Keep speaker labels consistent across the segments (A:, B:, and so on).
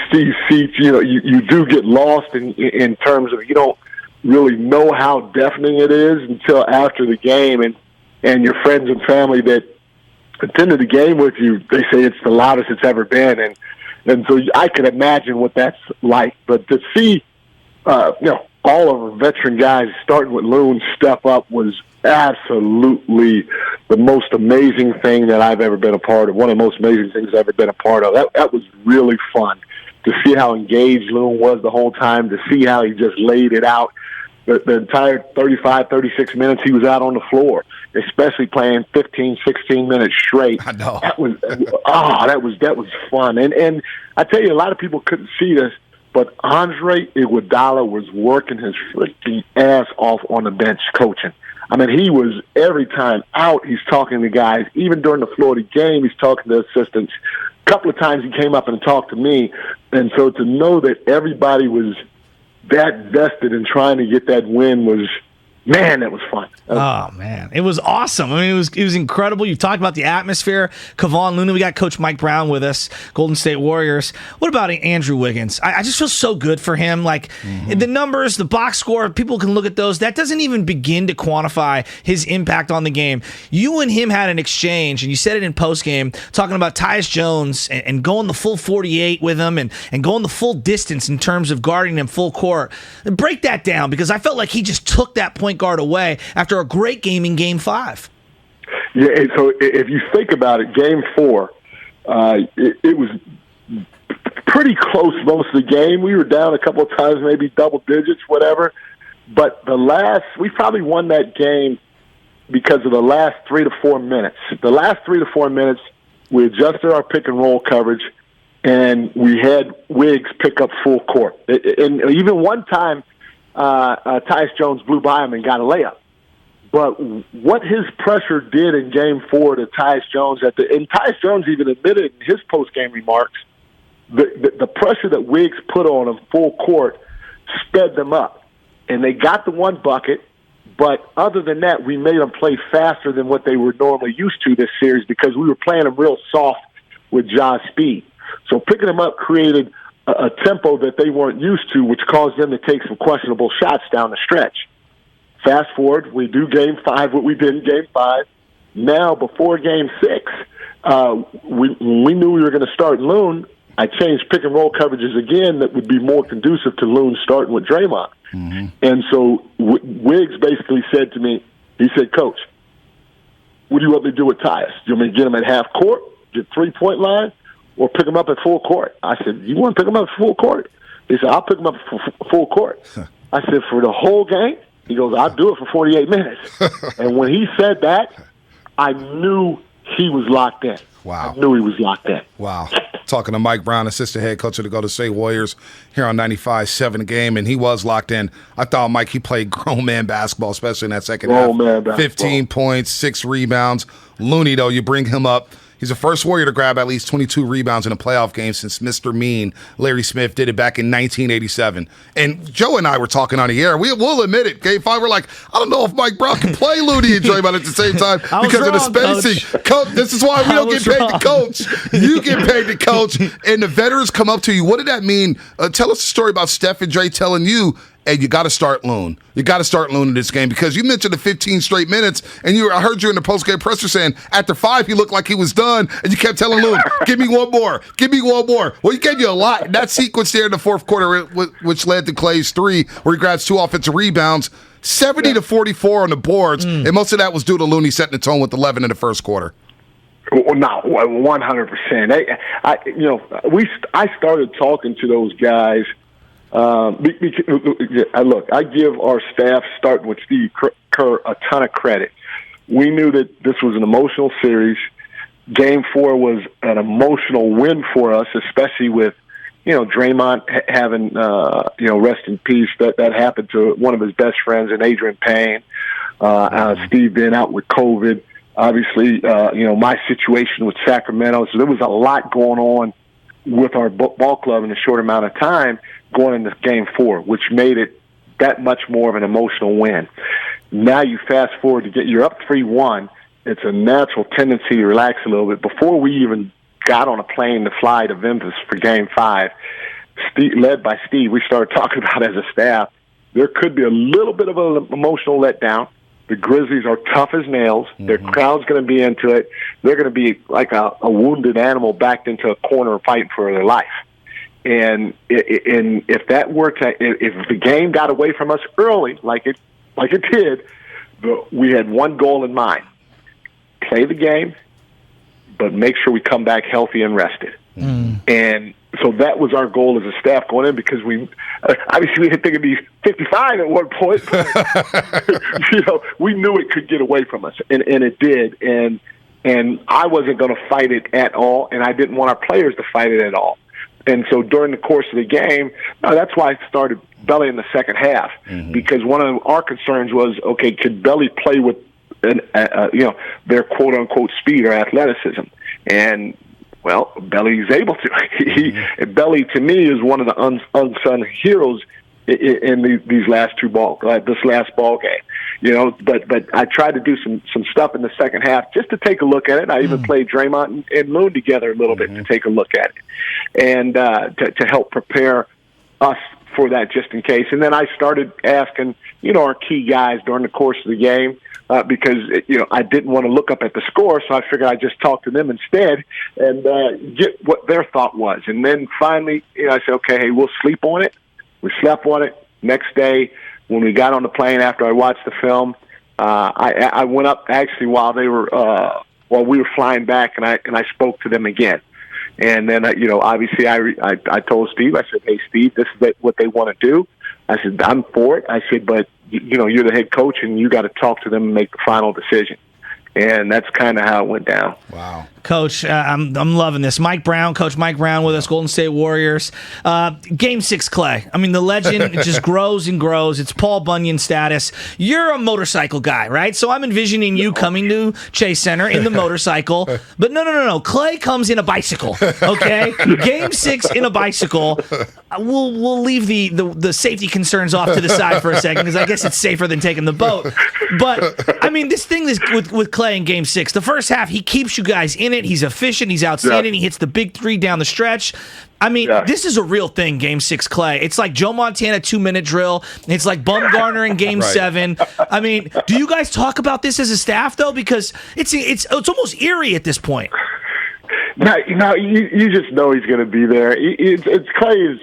A: Steve seats, you do get lost in terms of you don't really know how deafening it is until after the game, and your friends and family that attended the game with you, they say it's the loudest it's ever been, and so I can imagine what that's like. But to see, all of our veteran guys, starting with Loon, step up was absolutely the most amazing thing that I've ever been a part of. One of the most amazing things I've ever been a part of. That was really fun to see how engaged Loon was the whole time, to see how he just laid it out. The entire 35, 36 minutes he was out on the floor, especially playing 15, 16 minutes straight.
B: I know.
A: That was fun. And I tell you, a lot of people couldn't see this, but Andre Iguodala was working his freaking ass off on the bench coaching. I mean, he was every time out, he's talking to guys. Even during the Florida game, he's talking to assistants. A couple of times he came up and talked to me. And so to know that everybody was that vested in trying to get that win was, man, that was fun.
C: Oh, man. It was awesome. I mean, it was incredible. You talked about the atmosphere. Kevon Looney, we got Coach Mike Brown with us, Golden State Warriors. What about Andrew Wiggins? I just feel so good for him. Like, the numbers, the box score, people can look at those. That doesn't even begin to quantify his impact on the game. You and him had an exchange, and you said it in postgame, talking about Tyus Jones and going the full 48 with him and going the full distance in terms of guarding him full court. And break that down, because I felt like he just took that point guard away after a great game in Game 5.
A: Yeah, so if you think about it, Game 4, it was pretty close most of the game. We were down a couple of times, maybe double digits, whatever. But we probably won that game because of the last 3 to 4 minutes. The last 3 to 4 minutes, we adjusted our pick and roll coverage, and we had Wiggs pick up full court. And even one time, Tyus Jones blew by him and got a layup. But what his pressure did in Game 4 to Tyus Jones, and Tyus Jones even admitted in his post-game remarks, the pressure that Wiggs put on him full court sped them up. And they got the one bucket, but other than that, we made them play faster than what they were normally used to this series because we were playing them real soft with Ja's speed. So picking them up created a tempo that they weren't used to, which caused them to take some questionable shots down the stretch. Fast forward, we do Game 5, what we did in Game 5. Now, before Game 6, we knew we were going to start Loon. I changed pick and roll coverages again that would be more conducive to Loon starting with Draymond. And so Wiggs basically said to me, he said, "Coach, what do you want me to do with Tyus? Do you want me to get him at half court, get 3-point line, or pick him up at full court?" I said, "You want to pick him up at full court?" He said, "I'll pick him up at full court." I said, "For the whole game?" He goes, "I'll do it for 48 minutes. And when he said that, I knew he was locked in.
B: Wow.
A: I knew he was locked in.
B: Wow. Talking to Mike Brown, assistant head coach of the Golden State Warriors here on 95.7 The Game, and he was locked in. I thought, Mike, he played grown man basketball, especially in that second half. 15 points, 6 rebounds. Looney, though, you bring him up. He's the first Warrior to grab at least 22 rebounds in a playoff game since Mr. Mean, Larry Smith, did it back in 1987. And Joe and I were talking on the air. We'll admit it. Game 5, we're like, I don't know if Mike Brown can play Looney and Draymond at the same time because of the spacing. Coach, this is why we don't get paid to coach. You get paid to coach, and the veterans come up to you. What did that mean? Tell us a story about Steph and Dre telling you, "Hey, you got to start Loon. You got to start Loon in this game," because you mentioned the 15 straight minutes, and I heard you in the postgame presser saying after 5 he looked like he was done, and you kept telling Loon, "Give me one more, give me one more." Well, he gave you a lot in that sequence there in the fourth quarter, which led to Clay's 3, where he grabs 2 offensive rebounds, 70 to 44 on the boards, and most of that was due to Looney setting the tone with 11 in the first quarter.
A: Well, no, 100%. I started talking to those guys. Look, I give our staff, starting with Steve Kerr, a ton of credit. We knew that this was an emotional series. Game 4 was an emotional win for us, especially with, Draymond having, rest in peace. That happened to one of his best friends, and Adrian Payne. Steve being out with COVID. Obviously, my situation with Sacramento. So there was a lot going on with our ball club in a short amount of time going into Game 4, which made it that much more of an emotional win. Now you fast forward you're up 3-1. It's a natural tendency to relax a little bit. Before we even got on a plane to fly to Memphis for Game 5, led by Steve, we started talking about as a staff, there could be a little bit of an emotional letdown. The Grizzlies are tough as nails. Their crowd's going to be into it. They're going to be like a wounded animal backed into a corner fighting for their life. And if that were to, if the game got away from us early, like it did, we had one goal in mind: play the game, but make sure we come back healthy and rested. And so that was our goal as a staff going in, because we obviously we didn't think it'd be 55 at one point. But, we knew it could get away from us, and it did. And I wasn't going to fight it at all, and I didn't want our players to fight it at all. And so during the course of the game, that's why I started Belly in the second half, because one of our concerns was, okay, could Belly play with their quote unquote speed or athleticism? And well, Belly's able to. Belly, to me, is one of the unsung heroes in these last this last ball game. But I tried to do some stuff in the second half just to take a look at it. I even played Draymond and Loon together a little bit to take a look at it, and to help prepare us for that, just in case. And then I started asking, our key guys during the course of the game, because I didn't want to look up at the score, so I figured I'd just talk to them instead and get what their thought was. And then finally, I said, okay, hey, we'll sleep on it. We slept on it. Next day, when we got on the plane after I watched the film, I went up actually while we were flying back, and I spoke to them again. And then obviously I told Steve, I said, hey Steve, this is what they want to do. I said, I'm for it. I said, but you're the head coach, and you got to talk to them and make the final decision. And that's kind of how it went down.
B: Wow.
C: Coach, I'm loving this. Coach Mike Brown with us, Golden State Warriors. Game 6, Clay. I mean, the legend just grows and grows. It's Paul Bunyan status. You're a motorcycle guy, right? So I'm envisioning you coming to Chase Center in the motorcycle. But no. Clay comes in a bicycle, okay? Game 6 in a bicycle. We'll leave the safety concerns off to the side for a second, because I guess it's safer than taking the boat. But, I mean, this thing with Clay in Game 6, the first half, he keeps you guys in it. He's efficient. He's outstanding. He hits the big three down the stretch. I mean, this is a real thing, Game 6, Clay. It's like Joe Montana 2-minute drill. It's like Bumgarner in Game 7. I mean, do you guys talk about this as a staff, though? Because it's almost eerie at this point.
A: No, you just know he's going to be there. Clay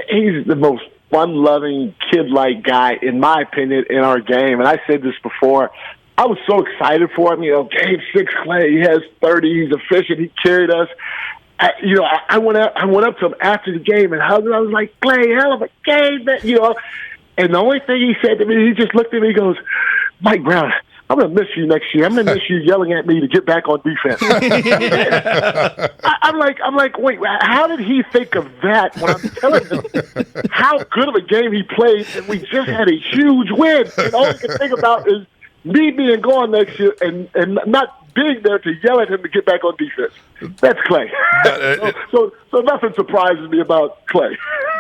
A: he's the most fun-loving, kid-like guy, in my opinion, in our game. And I said this before. I was so excited for him. Game 6, Clay, he has 30. He's efficient. He carried us. I went up to him after the game and hugged him. I was like, Clay, hell of a game, man. And the only thing he said to me, he just looked at me. He goes, Mike Brown, I'm going to miss you next year. I'm going to miss you yelling at me to get back on defense. I'm like, wait, how did he think of that when I'm telling him how good of a game he played, and we just had a huge win, and all he can think about is me being gone next year and not being there to yell at him to get back on defense. That's Clay. So nothing surprises me about Clay.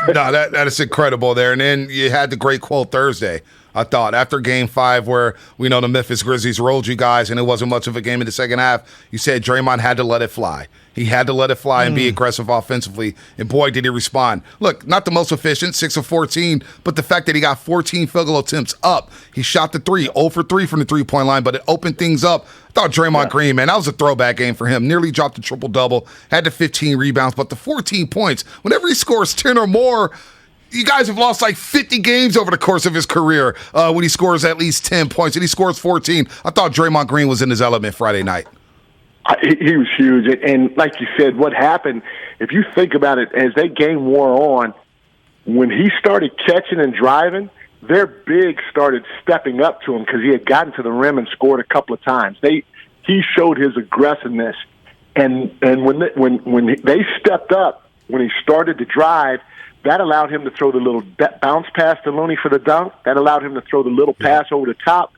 B: No, that is incredible there. And then you had the great quote Thursday, I thought, after Game 5, where we know the Memphis Grizzlies rolled you guys and it wasn't much of a game in the second half. You said Draymond had to let it fly. He had to let it fly and be aggressive offensively, and boy, did he respond. Look, not the most efficient, 6 of 14, but the fact that he got 14 field goal attempts up. He shot the 3, 0 for 3 from the three-point line, but it opened things up. I thought Draymond Green, man, that was a throwback game for him. Nearly dropped the triple-double, had the 15 rebounds, but the 14 points, whenever he scores 10 or more, you guys have lost like 50 games over the course of his career when he scores at least 10 points, and he scores 14. I thought Draymond Green was in his element Friday night.
A: He was huge. And like you said, what happened, if you think about it, as that game wore on, when he started catching and driving, their bigs started stepping up to him because he had gotten to the rim and scored a couple of times. He showed his aggressiveness. And when they stepped up, when he started to drive, that allowed him to throw the little bounce pass to Looney for the dunk. That allowed him to throw the little pass over the top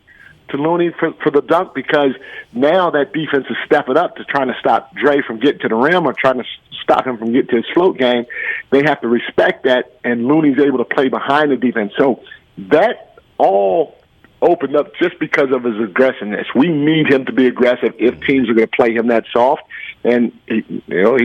A: to Looney for the dunk, because now that defense is stepping up to trying to stop Dre from getting to the rim or trying to stop him from getting to his float game. They have to respect that, and Looney's able to play behind the defense. So that all opened up just because of his aggressiveness. We need him to be aggressive if teams are going to play him that soft. And, he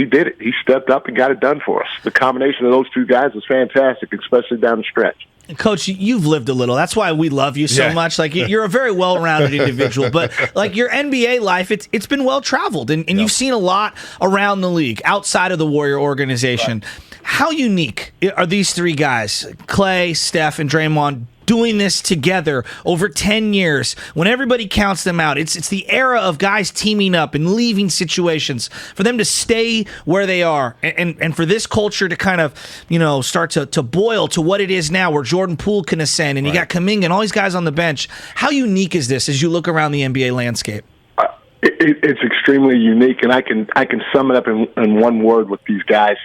A: did it. He stepped up and got it done for us. The combination of those two guys was fantastic, especially down the stretch.
C: Coach, you've lived a little. That's why we love you so much. Like, you're a very well-rounded individual, but like your NBA life, it's been well-traveled, and you've seen a lot around the league outside of the Warrior organization. Right. How unique are these three guys, Clay, Steph, and Draymond, doing this together over 10 years when everybody counts them out? It's the era of guys teaming up and leaving situations, for them to stay where they are, and for this culture to kind of, start to boil to what it is now, where Jordan Poole can ascend, and you got Kuminga and all these guys on the bench. How unique is this as you look around the NBA landscape?
A: It's extremely unique, and I can sum it up in one word with these guys.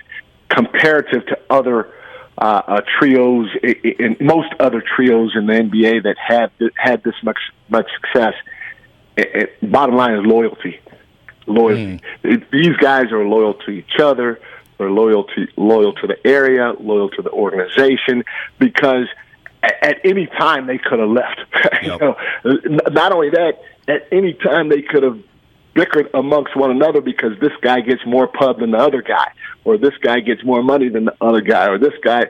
A: Comparative to other trios, in most other trios in the NBA that had this much success, bottom line is loyalty. These guys are loyal to each other. They're loyal to the area, loyal to the organization, because at any time they could have left. Yep. Not only that, at any time they could have bickered amongst one another because this guy gets more pub than the other guy, or this guy gets more money than the other guy, or this guy.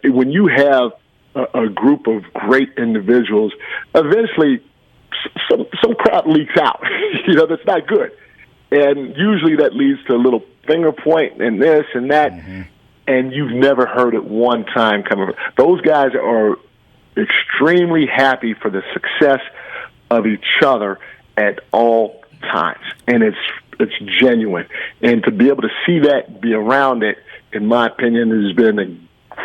A: When you have a group of great individuals, eventually some crap leaks out. That's not good, and usually that leads to a little finger point and this and that, and you've never heard it one time coming. Those guys are extremely happy for the success of each other at all times, and it's genuine. And to be able to see that, be around it, in my opinion, has been a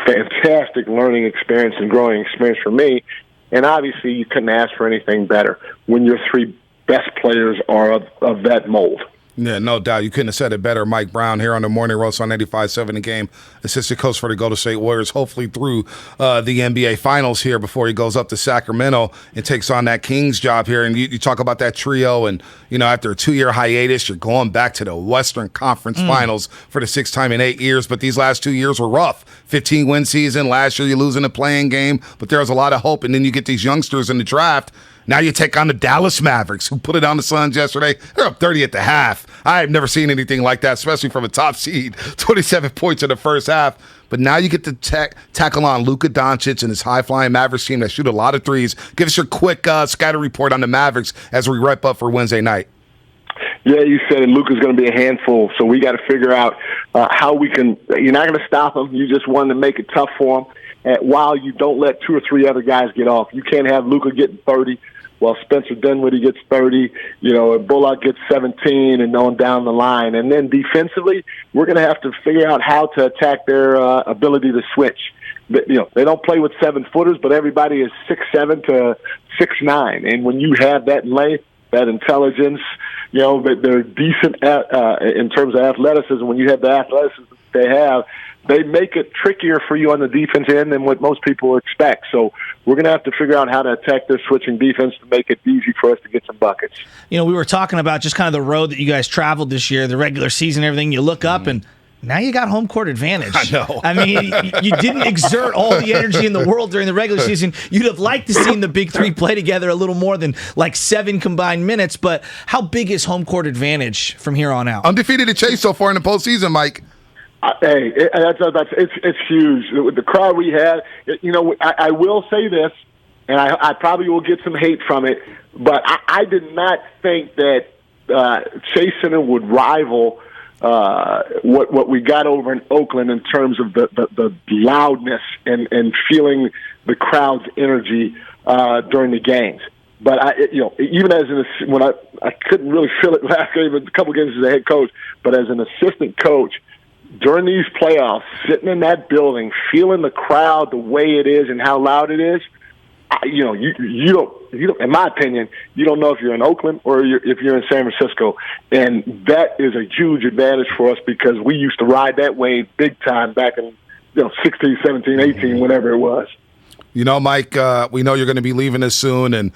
A: fantastic learning experience and growing experience for me. And obviously, you couldn't ask for anything better when your three best players are of that mold.
B: Yeah, no doubt. You couldn't have said it better. Mike Brown here on the Morning Roast on 95.7 The Game, assistant coach for the Golden State Warriors, hopefully through the NBA Finals here before he goes up to Sacramento and takes on that Kings job here. And you talk about that trio, and, after a 2-year hiatus, you're going back to the Western Conference Finals for the 6th time in 8 years. But these last 2 years were rough. 15-win season. Last year, you lose in the playing game, but there was a lot of hope. And then you get these youngsters in the draft. Now you take on the Dallas Mavericks, who put it on the Suns yesterday. They're up 30 at the half. I've never seen anything like that, especially from a top seed. 27 points in the first half. But now you get to tackle on Luka Doncic and his high-flying Mavericks team that shoot a lot of threes. Give us your quick scatter report on the Mavericks as we wrap up for Wednesday night.
A: Yeah, you said it. Luka's going to be a handful, so we got to figure out how we can. You're not going to stop him. You just want to make it tough for him while you don't let 2 or 3 other guys get off. You can't have Luka getting 30. Well, Spencer Dinwiddie gets 30, and Bullock gets 17, and on down the line. And then defensively, we're going to have to figure out how to attack their ability to switch. They don't play with 7-footers, but everybody is 6'7" to 6'9", and when you have that length, that intelligence, they're decent in terms of athleticism. When you have the athleticism they have, they make it trickier for you on the defense end than what most people expect. So we're going to have to figure out how to attack their switching defense to make it easy for us to get some buckets.
C: We were talking about just kind of the road that you guys traveled this year, the regular season, everything. You look up and now you got home court advantage.
B: I know.
C: I mean, you didn't exert all the energy in the world during the regular season. You'd have liked to see the big three play together a little more than like 7 combined minutes. But how big is home court advantage from here on out?
B: Undefeated at Chase so far in the postseason, Mike.
A: Hey, it's huge. The crowd we had, I will say this, and I probably will get some hate from it, but I did not think that Chase Center would rival what we got over in Oakland in terms of the loudness and feeling the crowd's energy during the games. But even when I couldn't really feel it last game, a couple games as a head coach, but as an assistant coach, during these playoffs, sitting in that building, feeling the crowd the way it is and how loud it is, you don't. In my opinion, you don't know if you're in Oakland or if you're in San Francisco, and that is a huge advantage for us because we used to ride that wave big time back in 16, 17, 18, whenever it was.
B: Mike, we know you're going to be leaving us soon, and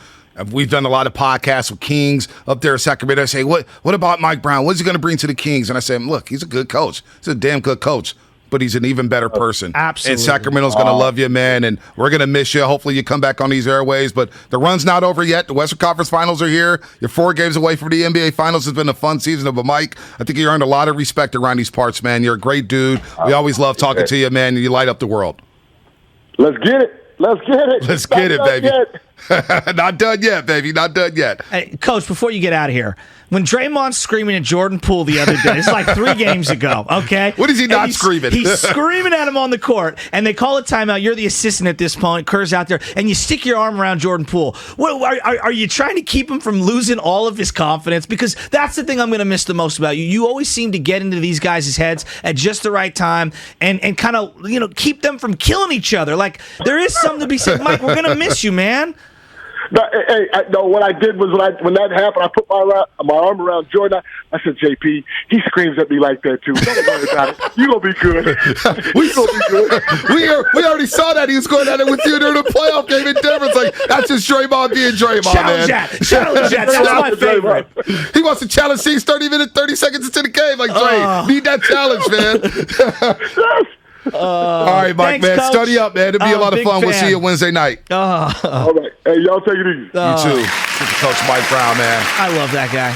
B: we've done a lot of podcasts with Kings up there in Sacramento. I say, what about Mike Brown? What's he going to bring to the Kings? And I say, look, he's a good coach. He's a damn good coach. but he's an even better person.
C: Absolutely.
B: And Sacramento's going to love you, man, and we're going to miss you. Hopefully you come back on these airways, but the run's not over yet. The Western Conference Finals are here. You're 4 games away from the NBA Finals. It's been a fun season. But, Mike, I think you earned a lot of respect around these parts, man. You're a great dude. We always love talking to you, man. You light up the world.
A: Let's get it. Let's get it.
B: Let's get it, baby. Not done yet, baby. Not done yet.
C: Hey, Coach, before you get out of here, when Draymond's screaming at Jordan Poole the other day, it's like 3 games ago, okay?
B: What is he not screaming?
C: He's screaming at him on the court, and they call a timeout. You're the assistant at this point. Kerr's out there, and you stick your arm around Jordan Poole. What, are you trying to keep him from losing all of his confidence? Because that's the thing I'm going to miss the most about you. You always seem to get into these guys' heads at just the right time and kind of, keep them from killing each other. Like, there is something to be said. Mike, we're going to miss you, man.
A: No, what I did was when that happened, I put my arm around Jordan. I said, JP, he screams at me like that too. Don't worry about it. You gonna be good. You gonna be good.
B: We already saw that he was going at it with you during the playoff game in Denver. It's like that's just Draymond being Draymond,
C: challenge
B: man.
C: Challenge that. That's my favorite.
B: He wants to challenge things 30 seconds into the game. Like Dre, need that challenge, man.
A: Yes.
B: All right, Mike,
C: thanks,
B: man.
C: Coach.
B: Study up, man. It'll be a lot of fun.
C: Fan.
B: We'll see you Wednesday night.
A: All right. Hey, y'all take it easy.
B: You too. Coach Mike Brown, man.
C: I love that guy.